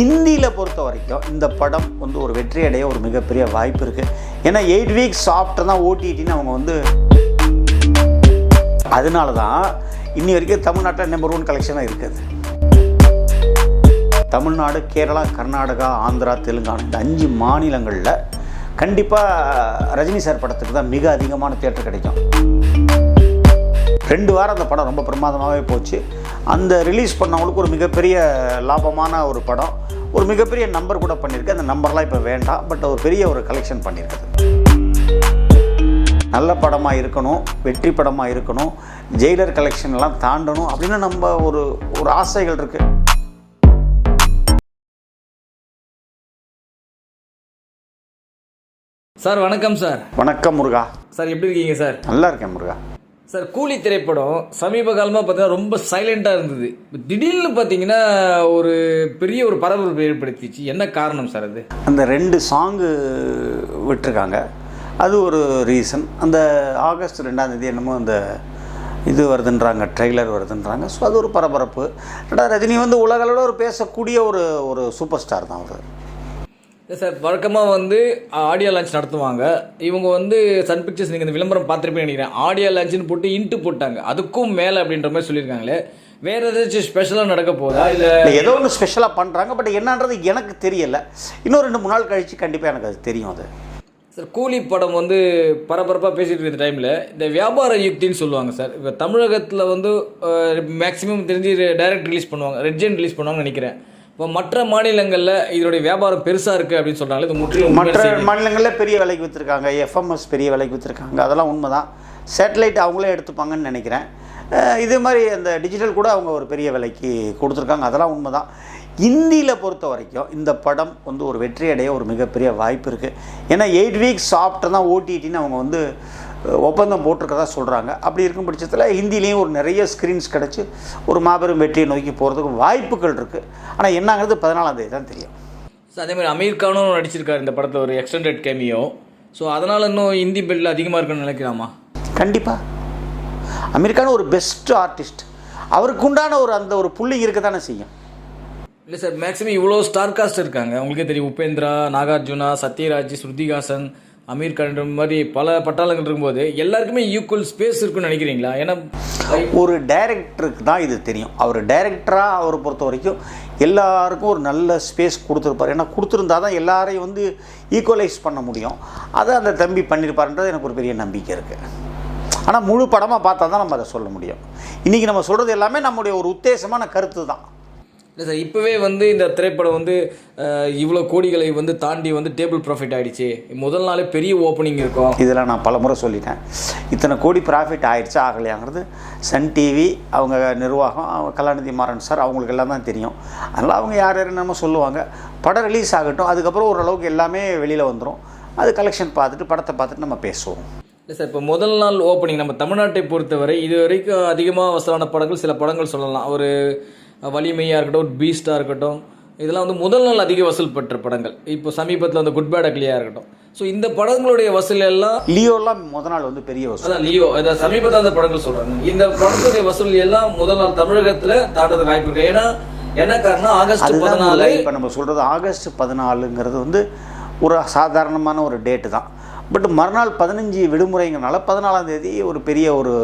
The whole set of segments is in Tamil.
இந்தியில் பொறுத்த வரைக்கும் இந்த படம் வந்து ஒரு வெற்றி அடைய ஒரு மிகப்பெரிய வாய்ப்பு இருக்குது. ஏன்னா 8 வீக்ஸ் ஆஃப்டர் தான் ஓடிடின்னு அவங்க வந்து, அதனால தான் இன்னி வரைக்கும் தமிழ்நாட்டில் நம்பர் 1 கலெக்ஷனாக இருக்குது. தமிழ்நாடு, கேரளா, கர்நாடகா, ஆந்திரா, தெலுங்கானா இந்த 5 மாநிலங்களில் கண்டிப்பாக ரஜினி சார் படத்துக்கு தான் மிக அதிகமான தியேட்டர் கிடைக்கும். 2 வாரம் அந்த படம் ரொம்ப பிரமாதமாகவே போச்சு. அந்த ரிலீஸ் பண்ணவங்களுக்கு ஒரு மிகப்பெரிய லாபமான ஒரு படம், ஒரு மிகப்பெரிய நம்பர் கூட பண்ணியிருக்கு. அந்த நம்பர்லாம் இப்போ வேண்டாம், பட் ஒரு பெரிய ஒரு கலெக்ஷன் பண்ணியிருக்குது. நல்ல படமாக இருக்கணும், வெற்றி படமாக இருக்கணும், ஜெயிலர் கலெக்ஷன்லாம் தாண்டணும் அப்படின்னு நம்ம ஒரு ஆசைகள் இருக்குது. சார் வணக்கம் சார். வணக்கம் முருகா. சார் எப்படி இருக்கீங்க சார்? நல்லா இருக்கேன் முருகா. சார் கூலி திரைப்படம் சமீப காலமாக பார்த்தீங்கன்னா ரொம்ப சைலண்ட்டாக இருந்தது. திடீர்னு பார்த்தீங்கன்னா ஒரு பெரிய ஒரு பரபரப்பு ஏற்படுத்திச்சு. என்ன காரணம் சார் அது? அந்த 2 சாங்கு விட்டுருக்காங்க, அது ஒரு ரீசன். அந்த ஆகஸ்ட் 2ஆம் தேதி என்னமோ அந்த இது வருதுன்றாங்க, ட்ரெய்லர் வருதுன்றாங்க. ஸோ அது ஒரு பரபரப்பு. ரஜினி வந்து உலகளவில் ஒரு பேசக்கூடிய ஒரு சூப்பர் ஸ்டார் தான் அவர். சார் வழக்கமாக வந்து ஆடியோ லான்ச் நடத்துவாங்க. இவங்க வந்து சன் பிக்சர்ஸ், நீங்கள் இந்த விளம்பரம் பார்த்துருப்பேன்னு நினைக்கிறேன், ஆடியோ லான்ச்னு போட்டு இன்ட்டு போட்டாங்க. அதுக்கும் மேலே அப்படின்ற மாதிரி சொல்லியிருக்காங்களே, வேறு ஏதாச்சும் ஸ்பெஷலாக நடக்க போதா? இல்லை ஏதோ ஒன்று ஸ்பெஷலாக பண்ணுறாங்க, பட் என்னன்றது எனக்கு தெரியலை. இன்னும் 2-3 நாள் கழித்து கண்டிப்பாக எனக்கு அது தெரியும். அது சார் கூலி படம் வந்து பரபரப்பாக பேசிகிட்டு இருந்த டைமில் இந்த வியாபார யுக்தின்னு சொல்லுவாங்க சார். இப்போ தமிழகத்தில் வந்து மேக்ஸிமம் தெரிஞ்சு டைரக்ட் ரிலீஸ் பண்ணுவாங்க, ரெட்ஜெண்ட் ரிலீஸ் பண்ணுவாங்கன்னு நினைக்கிறேன். இப்போ மற்ற மாநிலங்களில் இதோடைய வியாபாரம் பெருசாக இருக்குது அப்படின்னு சொல்கிறாங்க. இது முற்றிலும் மற்ற மாநிலங்களில் பெரிய விலைக்கு விற்றுருக்காங்க, எஃப்எம்எஸ் பெரிய விலைக்கு விற்றுருக்காங்க, அதெல்லாம் உண்மை தான். சேட்டலைட் அவங்களே எடுத்துப்பாங்கன்னு நினைக்கிறேன். இதே மாதிரி அந்த டிஜிட்டல் கூட அவங்க ஒரு பெரிய விலைக்கு கொடுத்துருக்காங்க, அதெல்லாம் உண்மை தான். இந்தியில் பொறுத்த வரைக்கும் இந்த படம் வந்து ஒரு வெற்றி அடைய ஒரு மிகப்பெரிய வாய்ப்பு இருக்குது. ஏன்னா 8 வீக்ஸ் ஆஃப்டர் தான் ஓடிடின்னு அவங்க வந்து ஒப்பந்தம் போட்டிருக்கதா சொல்கிறாங்க. அப்படி இருக்கும் பட்சத்தில் ஹிந்திலேயும் ஒரு நிறைய ஸ்க்ரீன்ஸ் கிடச்சி ஒரு மாபெரும் வெற்றியை நோக்கி போகிறதுக்கு வாய்ப்புகள் இருக்குது. ஆனால் என்னங்கிறது 14ஆம் தேதி தான் தெரியும். ஸோ அதே மாதிரி அமீர் கானும் நடிச்சிருக்காரு இந்த படத்தில், ஒரு எக்ஸ்டெண்டட் கேமியோ. ஸோ அதனால் இன்னும் ஹிந்தி பெல்லில் அதிகமாக இருக்குன்னு நினைக்கலாமா? கண்டிப்பாக. அமீர் கான் ஒரு பெஸ்ட் ஆர்டிஸ்ட், அவருக்கு உண்டான ஒரு புள்ளி இருக்க தானே செய்யும். இல்லை சார், மேக்ஸிமம் இவ்வளோ ஸ்டார் காஸ்ட் இருக்காங்க, உங்களுக்கே தெரியும். உபேந்திரா, நாகார்ஜுனா, சத்யராஜ், ஸ்ருதிஹாசன், அமீர் கான் மாதிரி பல பட்டாளங்கள் இருக்கும்போது எல்லாருக்குமே ஈக்குவல் ஸ்பேஸ் இருக்குன்னு நினைக்கிறீங்களா? ஏன்னா ஒரு டைரக்டருக்கு தான் இது தெரியும். அவர் டைரக்டராக அவரை பொறுத்த வரைக்கும் எல்லாருக்கும் ஒரு நல்ல ஸ்பேஸ் கொடுத்துருப்பார். ஏன்னா கொடுத்துருந்தா தான் எல்லாரையும் வந்து ஈக்குவலைஸ் பண்ண முடியும். அதை அந்த தம்பி பண்ணியிருப்பாருன்றது எனக்கு ஒரு பெரிய நம்பிக்கை இருக்குது. ஆனால் முழு படமாக பார்த்தா தான் நம்ம அதை சொல்ல முடியும். இன்றைக்கி நம்ம சொல்கிறது எல்லாமே நம்முடைய ஒரு உத்தேசமான கருத்து தான். இல்லை சார், இப்போவே வந்து இந்த திரைப்படம் வந்து இவ்வளோ கோடிகளை வந்து தாண்டி வந்து டேபிள் ப்ராஃபிட் ஆகிடுச்சு. முதல் நாளே பெரிய ஓப்பனிங் இருக்கும். இதெல்லாம் நான் பல முறை சொல்லிட்டேன். இத்தனை கோடி ப்ராஃபிட் ஆகிடுச்சா ஆகலையாங்கிறது சன் டிவி, அவங்க நிர்வாகம், அவங்க கலாநிதி மாறன் சார், அவங்களுக்கு எல்லாம் தான் தெரியும். அதனால் அவங்க யார் நம்ம சொல்லுவாங்க. படம் ரிலீஸ் ஆகட்டும், அதுக்கப்புறம் ஓரளவுக்கு எல்லாமே வெளியில் வந்துடும். அது கலெக்ஷன் பார்த்துட்டு படத்தை பார்த்துட்டு நம்ம பேசுவோம். இல்லை சார், இப்போ முதல் நாள் ஓப்பனிங் நம்ம தமிழ்நாட்டை பொறுத்தவரை இது வரைக்கும் அதிகமாக வசூலான படங்கள் சில படங்கள் சொல்லலாம். ஒரு வலிமையாக இருக்கட்டும், பீஸ்டாக இருக்கட்டும், இதெல்லாம் வந்து முதல் நாள் அதிக வசூல் பெற்ற படங்கள். இப்போ சமீபத்தில் வந்து குட் பேட் அக்லியாக இருக்கட்டும். ஸோ இந்த படங்களுடைய வசூல் எல்லாம், லியோலாம் முதல் நாள் வந்து பெரிய வசூல். அதான் லியோ, இதை சமீபத்தில் அந்த படங்கள் சொல்கிறாங்க. இந்த படத்துடைய வசூல் எல்லாம் முதல் நாள் தமிழகத்தில் தாண்டது வாய்ப்பு இருக்குது. ஏன்னா என்ன காரணம், ஆகஸ்ட் 14. இப்போ நம்ம சொல்கிறது ஆகஸ்ட் 14ங்கிறது வந்து ஒரு சாதாரணமான ஒரு டேட்டு தான். பட் மறுநாள் 15 விடுமுறைங்கிறனால 14ஆம் தேதி ஒரு பெரிய ஒரு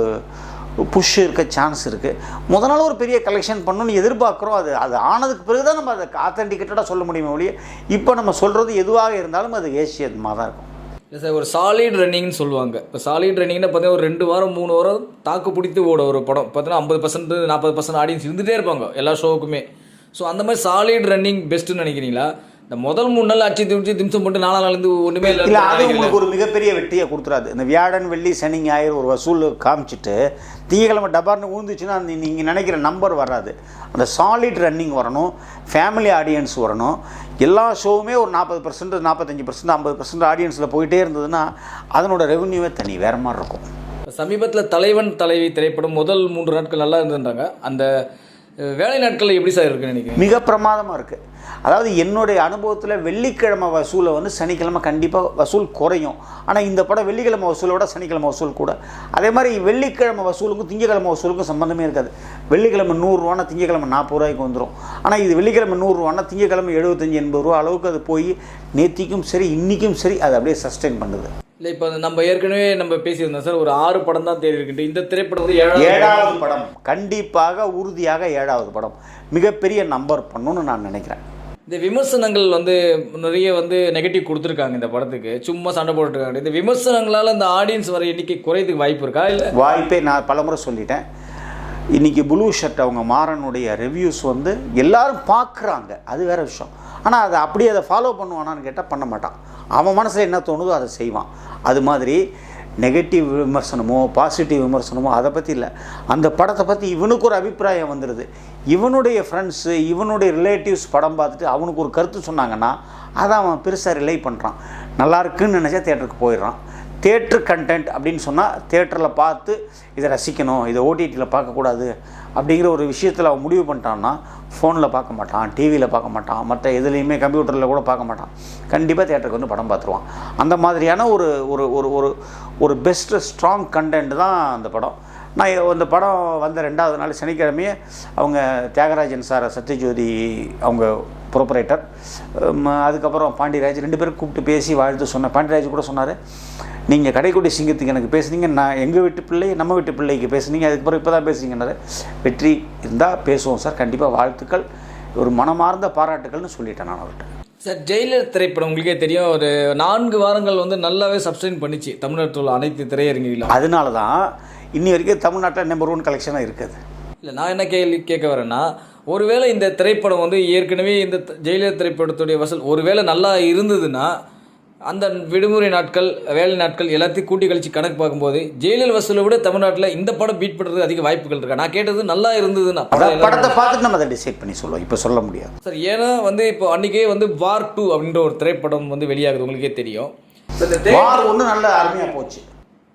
புஷ் இருக்க சான்ஸ் இருக்குது. முதல் நாள் ஒரு பெரிய கலெக்ஷன் பண்ணணும்னு எதிர்பார்க்குறோம். அது ஆனதுக்கு பிறகு தான் நம்ம அதை ஆத்தென்டிகேட்டடாக சொல்ல முடியுமே ஒழிய இப்போ நம்ம சொல்கிறது எதுவாக இருந்தாலும் அது ஏசியமாக தான் இருக்கும். இல்லை சார், ஒரு சாலிட் ரன்னிங்னு சொல்லுவாங்க. இப்போ சாலிட் ரன்னிங்னா பார்த்தீங்கன்னா ஒரு 2 வாரம் 3 வாரம் தாக்கு பிடித்து ஓட ஒரு படம் பார்த்தீங்கன்னா 50% 40% ஆடியன்ஸ் இருந்துகிட்டே இருப்பாங்க எல்லா ஷோவுக்குமே. ஸோ அந்த மாதிரி சாலிட் ரன்னிங் பெஸ்ட்டுன்னு நினைக்கிறீங்களா? இந்த முதல் 3 நாள் அச்சு திம்சம் போட்டு 4 நாள் ஒன்றுமே இல்லை, அது உங்களுக்கு ஒரு மிகப்பெரிய வெற்றியை கொடுத்துறாது. இந்த வியாழன், வெள்ளி, சனி, ஞாயிறு ஒரு வசூல் காமிச்சிட்டு திங்கக்கிழமை டபார்னு ஊந்துச்சுன்னா அந்த நீங்கள் நினைக்கிற நம்பர் வராது. அந்த சாலிட் ரன்னிங் வரணும், ஃபேமிலி ஆடியன்ஸ் வரணும். எல்லா ஷோவுமே ஒரு 40%, 45%, 50% ஆடியன்ஸில் போயிட்டே இருந்ததுன்னா அதனோட ரெவன்யூவே தனி வேறு மாதிரி இருக்கும். சமீபத்தில் தலைவன் தலைவி திரைப்படம் முதல் 3 நாட்கள் நல்லா இருந்துன்றாங்க. அந்த வேலை நாட்கள் எப்படி சார் இருக்குன்னு நினைக்கிறீங்க? மிக பிரமாதமாக இருக்குது. அதாவது என்னுடைய அனுபவத்தில் வெள்ளிக்கிழமை வசூலை வந்து சனிக்கிழமை கண்டிப்பாக வசூல் குறையும். ஆனால் இந்த படம் வெள்ளிக்கிழமை வசூலை விட சனிக்கிழமை வசூல் கூட. அதே மாதிரி வெள்ளிக்கிழமை வசூலுக்கும் திங்கக்கிழமை வசூலுக்கும் சம்மந்தமே இருக்காது. வெள்ளிக்கிழமை 100 ரூபானா திங்கக்கிழமை 40 ரூபாய்க்கு வந்துடும். ஆனால் இது வெள்ளிக்கிழமை 100 ரூபானா திங்கக்கிழமை 75-80 ரூபா அளவுக்கு அது போய் நேத்திக்கும் சரி இன்றைக்கும் சரி அது அப்படியே சஸ்டெயின் பண்ணுது. இல்லை, இப்போ நம்ம ஏற்கனவே நம்ம பேசியிருந்தோம் சார், ஒரு 6 படம் தான் தேடி இருக்கு. இந்த திரைப்படம் வந்து 7வது படம், கண்டிப்பாக உறுதியாக 7வது படம் மிகப்பெரிய நம்பர் பண்ணுன்னு நான் நினைக்கிறேன். இந்த விமர்சனங்கள் வந்து நிறைய வந்து நெகட்டிவ் கொடுத்துருக்காங்க இந்த படத்துக்கு, சும்மா சண்டை போட்டுருக்காங்க. இந்த விமர்சனங்களால் இந்த ஆடியன்ஸ் வர எண்ணிக்கை குறையதுக்கு வாய்ப்பு இருக்கா? இல்லை, வாய்ப்பே. நான் பலமுறை சொல்லிட்டேன். இன்றைக்கி ப்ளூ ஷர்ட் அவங்க மாறனுடைய ரிவ்யூஸ் வந்து எல்லாரும் பார்க்குறாங்க, அது வேறு விஷயம். ஆனால் அதை அப்படியே அதை ஃபாலோ பண்ணுவானான்னு கேட்டால் பண்ண மாட்டான். அவன் மனசில் என்ன தோணுதோ அதை செய்வான். அது மாதிரி நெகட்டிவ் விமர்சனமோ பாசிட்டிவ் விமர்சனமோ அதை பற்றி இல்லை. அந்த படத்தை பற்றி இவனுக்கு ஒரு அபிப்பிராயம் வந்துடுது. இவனுடைய ஃப்ரெண்ட்ஸு இவனுடைய ரிலேட்டிவ்ஸ் படம் பார்த்துட்டு அவனுக்கு ஒரு கருத்து சொன்னாங்கன்னா அதை அவன் பெருசாக ரிலே பண்ணுறான். நல்லா இருக்குன்னு நினச்சா தேட்டருக்கு போயிடுறான். தேட்ரு கண்டென்ட் அப்படின்னு சொன்னால் தேட்டரில் பார்த்து இதை ரசிக்கணும், இதை ஓடிடியில் பார்க்கக்கூடாது அப்படிங்கிற ஒரு விஷயத்தில் அவன் முடிவு பண்ணிட்டான்னா ஃபோனில் பார்க்க மாட்டான், டிவியில் பார்க்க மாட்டான், மற்ற எதுலேயுமே கம்ப்யூட்டரில் கூட பார்க்க மாட்டான். கண்டிப்பாக தேட்டருக்கு வந்து படம் பார்த்துருவான். அந்த மாதிரியான ஒரு ஒரு ஒரு ஒரு ஒரு பெஸ்ட்டு ஸ்ட்ராங் கண்டென்ட் தான் அந்த படம். நான் அந்த படம் வந்த 2வது நாள் சனிக்கிழமையே அவங்க தியாகராஜன் சார், சத்யஜோதி அவங்க ப்ரொப்ரைட்டர், அதுக்கப்புறம் பாண்டியராஜ் 2 பேரும் கூப்பிட்டு பேசி வாழ்த்து சொன்னேன். பாண்டியராஜ் கூட சொன்னார், நீங்கள் கடைக்குடி சிங்கத்துக்கு எனக்கு பேசுனீங்க, நான் எங்கள் வீட்டு பிள்ளை நம்ம வீட்டு பிள்ளைக்கு பேசுனீங்க, அதுக்கப்புறம் இப்போ தான் பேசுனீங்கன்னாரு. வெற்றி இருந்தால் பேசுவோம் சார், கண்டிப்பாக வாழ்த்துக்கள், ஒரு மனமார்ந்த பாராட்டுக்கள்னு சொல்லிட்டேன் நான் அவர்கிட்ட. சார், ஜெயிலர் திரைப்படம் உங்களுக்கே தெரியும், ஒரு 4 வாரங்கள் வந்து நல்லாவே சப்ஸ்டைன் பண்ணிச்சு தமிழ்நாட்டில் உள்ள அனைத்து திரையரங்குகளும். அதனால தான் இன்னி வரைக்கும் தமிழ்நாட்டில் நம்பர் 1 கலெக்ஷனாக இருக்குது. இல்லை, நான் என்ன கேட்க வரேன்னா, ஒருவேளை இந்த திரைப்படம் வந்து ஏற்கனவே இந்த ஜெயிலர் திரைப்படத்துடைய வசூல் ஒருவேளை நல்லா இருந்ததுன்னா அந்த விடுமுறை நாட்கள் வேலை நாட்கள் எல்லாத்தையும் கூட்டி கழிச்சு கணக்கு பார்க்கும்போது ஜெயிலர் வசூலை விட தமிழ்நாட்டில் இந்த படம் பீட் பண்ணுறதுக்கு அதிக வாய்ப்புகள் இருக்கா? நான் கேட்டது நல்லா இருந்ததுன்னா படத்தை பார்த்துட்டு நம்ம அதை டிசைட் பண்ணி சொல்லுவோம், இப்போ சொல்ல முடியாது சார். ஏன்னா வந்து இப்போ அன்றைக்கே வந்து வார் 2 அப்படின்ற ஒரு திரைப்படம் வந்து வெளியாகுது, உங்களுக்கே தெரியும். வார் 1 நல்ல அருமையாக போச்சு.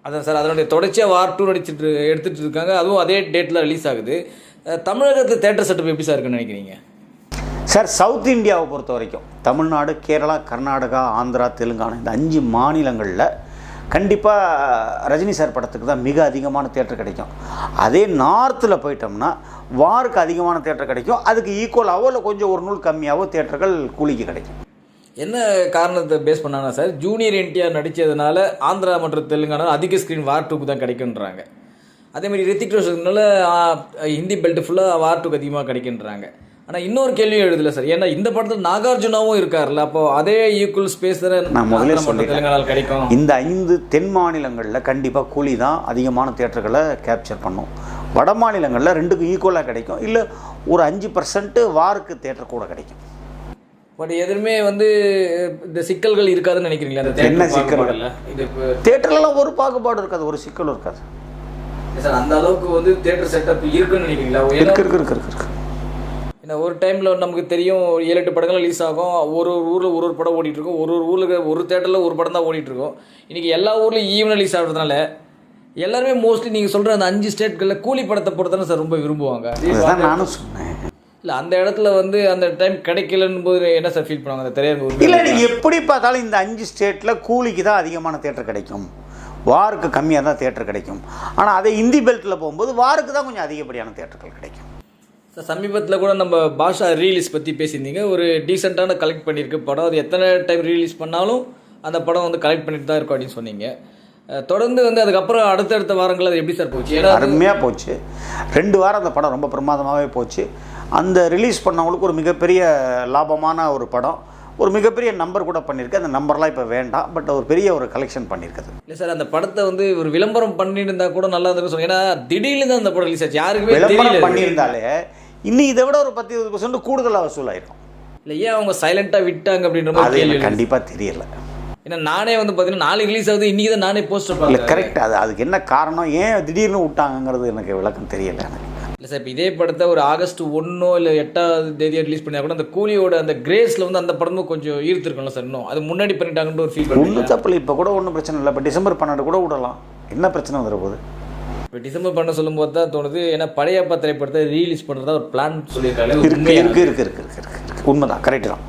அதான் சார், அதனுடைய தொடர்ச்சியாக வார் 2 எடுத்துகிட்டு இருக்காங்க. அதுவும் அதே டேட்டில் ரிலீஸ் ஆகுது. தமிழகத்தில் தேட்டர் செட்டப் எப்படி சார் இருக்குன்னு நினைக்கிறீங்க சார்? சவுத் இந்தியாவை பொறுத்த வரைக்கும் தமிழ்நாடு, கேரளா, கர்நாடகா, ஆந்திரா, தெலுங்கானா இந்த 5 மாநிலங்களில் கண்டிப்பாக ரஜினி சார் படத்துக்கு தான் மிக அதிகமான தேட்டர் கிடைக்கும். அதே நார்த்தில் போயிட்டோம்னா வாருக்கு அதிகமான தேட்டர் கிடைக்கும். அதுக்கு ஈக்குவலாகவோ இல்லை கொஞ்சம் ஒரு நூல் கம்மியாகவோ தேட்டர்கள் கூலிக்கு கிடைக்கும். என்ன காரணத்தை பேஸ் பண்ணாங்க சார்? ஜூனியர் என்டிஆர் நடித்ததுனால ஆந்திரா மற்றும் தெலுங்கானா அதிக ஸ்க்ரீன் வார் 2க்கு தான் கிடைக்குன்றாங்க. அதேமாதிரி ரித்திக் ரோஷன்னால ஹிந்தி பெல்ட் ஃபுல்லாக வார் 2க்கு அதிகமாக கிடைக்குன்றாங்க. ஆனால் இன்னொரு கேள்வியும் எழுதலை சார், ஏன்னா இந்த படத்தில் நாகார்ஜுனாவும் இருக்கார்ல, அப்போ அதே ஈக்குவல் ஸ்பேஸ் தானே நான் முதல்ல சொல்லிட்டேன். தெலுங்கானாவில் கிடைக்கும். இந்த 5 தென் மாநிலங்களில் கண்டிப்பாக கூலி தான் அதிகமான தேட்டர்களை கேப்சர் பண்ணும். வட மாநிலங்களில் 2க்கும் ஈக்குவலாக கிடைக்கும், இல்லை ஒரு 5% வாருக்கு தேட்டர் கூட கிடைக்கும். பட் எதுவுமே வந்து இந்த சிக்கல்கள் இருக்காதுன்னு நினைக்கிறீங்களா? அந்த என்ன சிக்கல்? தேட்டர்லாம் ஒரு பாகுபாடு இருக்காது, ஒரு சிக்கலும் இருக்காது சார். அந்த அளவுக்கு வந்து தேட்டர் செட்டப் இருக்குன்னு நினைக்கிறீங்களா? இருக்கு. ஏன்னா ஒரு டைமில் நமக்கு தெரியும் 7-8 படங்கள் ரிலீஸ் ஆகும், ஒரு ஊரில் ஒரு படம் ஓடிட்டுருக்கும், ஒரு ஊரில் ஒரு தேட்டரில் ஒரு படம் தான் ஓடிட்டுருக்கும். இன்றைக்கி எல்லா ஊர்லேயும் ஈவன் ரிலீஸ் ஆகிறதுனால எல்லாருமே மோஸ்ட்லி நீங்கள் சொல்கிற அந்த 5 ஸ்டேட்களில் கூலி படத்தை பொறுத்தானே சார் ரொம்ப விரும்புவாங்க. நானும் சொன்னேன். இல்லை, அந்த இடத்துல வந்து அந்த டைம் கிடைக்கலன்னு போது என்ன சார் ஃபீல் பண்ணுவாங்க அந்த திரையரங்கு? இல்லை, நீங்கள் எப்படி பார்த்தாலும் இந்த 5 ஸ்டேட்டில் கூலிக்கு தான் அதிகமான தேட்டர் கிடைக்கும், வாருக்கு கம்மியாக தான் தேட்டர் கிடைக்கும். ஆனால் அதே இந்தி பெல்ட்டில் போகும்போது வாருக்கு தான் கொஞ்சம் அதிகப்படியான தேட்டர்கள் கிடைக்கும். சார், சமீபத்தில் கூட நம்ம பாஷா ரீலீஸ் பற்றி பேசியிருந்தீங்க. ஒரு டீசெண்டான கலெக்ட் பண்ணியிருக்கு படம். அது எத்தனை டைம் ரீலீஸ் பண்ணாலும் அந்த படம் வந்து கலெக்ட் பண்ணிட்டு தான் இருக்கும் அப்படின்னு சொன்னீங்க. தொடர்ந்து வந்து அதுக்கப்புறம் அடுத்தடுத்த வாரங்கள் அது எப்படி சார் போச்சு? அருமையாக போச்சு. 2 வாரம் அந்த படம் ரொம்ப பிரமாதமாகவே போச்சு. அந்த ரிலீஸ் பண்ணவங்களுக்கு ஒரு மிகப்பெரிய லாபமான ஒரு படம், ஒரு மிகப்பெரிய நம்பர் கூட பண்ணியிருக்கு. அந்த நம்பர்லாம் இப்போ வேண்டாம், பட் ஒரு பெரிய ஒரு கலெக்ஷன் பண்ணியிருக்குது. இல்லை சார், அந்த படத்தை வந்து ஒரு விளம்பரம் பண்ணியிருந்தா கூட நல்லா இருந்திருக்கும் சொல்லுங்க. ஏன்னா திடீர்னு தான் அந்த படம் ரிலீஸ் ஆச்சு, யாருக்குமே விளம்பரம் பண்ணியிருந்தாலே இன்னும் இதை விட ஒரு 10-20% கூடுதலாக வசூலாயிருக்கும். இல்லை, ஏன் அவங்க சைலண்டாக விட்டாங்க அப்படின்ற மாதிரி கண்டிப்பாக தெரியல. ஏன்னா நானே வந்து பார்த்தீங்கன்னா நாளைக்கு ரிலீஸ் ஆகுது, இன்றைக்கி தான் நானே போஸ்டர் இல்லை கரெக்ட். அதுக்கு என்ன காரணம், ஏன் திடீர்னு விட்டாங்கிறது எனக்கு விளக்கம் தெரியல எனக்கு. இல்லை சார், இப்போ இதே படத்தை ஒரு ஆகஸ்ட் 1 இல்லை 8ஆம் தேதியாக ரிலீஸ் பண்ணால் கூட அந்த கூலியோட அந்த கிரேஸில் வந்து அந்த படமும் கொஞ்சம் ஈர்த்திருக்கும்ல சார். இன்னும் அது முன்னாடி பண்ணிட்டாங்கன்ற ஒரு ஃபீல் ஒன்றும் தப்பில்லை. இப்போ கூட ஒன்றும் பிரச்சனை இல்லை. இப்போ டிசம்பர் 12 கூட விடலாம், என்ன பிரச்சனை வந்துட போகுது? இப்போ டிசம்பர் பண்ண சொல்லும்போது தான் தோணுது, ஏன்னா படையப்பா திரைப்படத்தை ரீலீஸ் பண்ணுறதா ஒரு பிளான் சொல்லியிருக்காங்க. இருக்கு உண்மைதான், கரெக்டு தான்.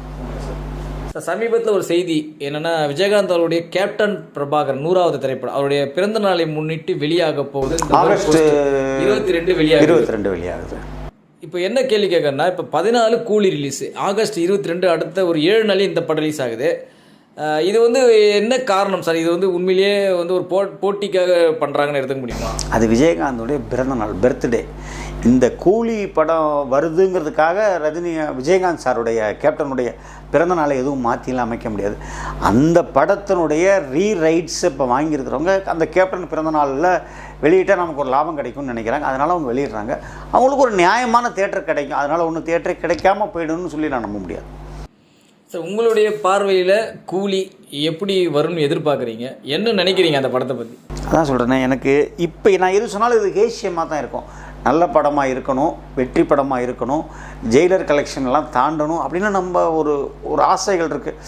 சமீபத்தில் ஒரு செய்தி என்னன்னா, விஜயகாந்த் அவருடைய கேப்டன் பிரபாகர் 100வது திரைப்படம் அவருடைய பிறந்த நாளை முன்னிட்டு வெளியாக போகுது. ஆகஸ்ட் 22 வெளியாகுது. இப்போ என்ன கேள்வி கேட்கறேன்னா, இப்போ 14 கூலி ரிலீஸ், ஆகஸ்ட் 22 அடுத்த ஒரு 7 நாளே இந்த படம் ரிலீஸ் ஆகுது. இது வந்து என்ன காரணம் சார்? இது வந்து உண்மையிலேயே வந்து ஒரு போட்டிக்காக பண்ணுறாங்கன்னு எடுத்துக்க முடியுமா? அது விஜயகாந்தோடைய பிறந்த நாள், பர்த்டே. இந்த கூலி படம் வருதுங்கிறதுக்காக விஜயகாந்த் சாருடைய கேப்டனுடைய பிறந்த நாளை எதுவும் மாற்றிலாம் அமைக்க முடியாது. அந்த படத்தினுடைய ரீரைட்ஸ் இப்போ வாங்கியிருக்கிறவங்க அந்த கேப்டன் பிறந்த நாளில் வெளியிட்டால் நமக்கு ஒரு லாபம் கிடைக்கும்னு நினைக்கிறாங்க. அதனால் அவங்க வெளியிடுறாங்க. அவங்களுக்கு ஒரு நியாயமான தேட்டர் கிடைக்கும். அதனால் ஒன்றும் தேட்டர் கிடைக்காம போயிடும்னு சொல்லி நான் நம்ப முடியாது. சார், உங்களுடைய பார்வையில் கூலி எப்படி வரும்னு எதிர்பார்க்குறீங்க? என்ன நினைக்கிறீங்க அந்த படத்தை பற்றி? அதான் சொல்கிறேன்னே, எனக்கு இப்போ நான் எது சொன்னாலும் இது ஹேஷியமாக தான் இருக்கும். நல்ல படமாக இருக்கணும், வெற்றி படமாக இருக்கணும், ஜெயிலர் கலெக்ஷன்லாம் தாண்டணும் அப்படின்னு நம்ம ஒரு ஆசைகள் இருக்குது.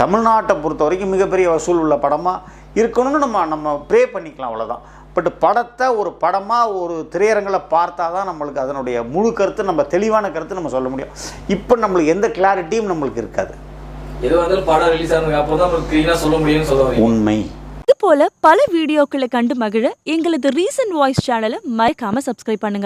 தமிழ்நாட்டை பொறுத்த வரைக்கும் மிகப்பெரிய வசூல் உள்ள படமாக இருக்கணும்னு நம்ம ப்ரே பண்ணிக்கலாம், அவ்வளோதான். பட் படத்தை ஒரு படமாக ஒரு திரையரங்கில் பார்த்தா தான் நம்மளுக்கு அதனுடைய முழு கருத்து, நம்ம தெளிவான கருத்து நம்ம சொல்ல முடியும். இப்போ நம்மளுக்கு எந்த கிளாரிட்டியும் நம்மளுக்கு இருக்காது. எதுவாக படம் ரிலீஸ் ஆனதுக்கு அப்புறம் தான் நம்மளுக்கு க்ளீனாக சொல்ல முடியும்னு சொல்ல உண்மை. இது போல பல வீடியோக்களை கண்டு மகிழ எங்களது ரீசன்ட் வாய்ஸ் சேனலை மறக்காம சப்ஸ்கிரைப் பண்ணுங்க.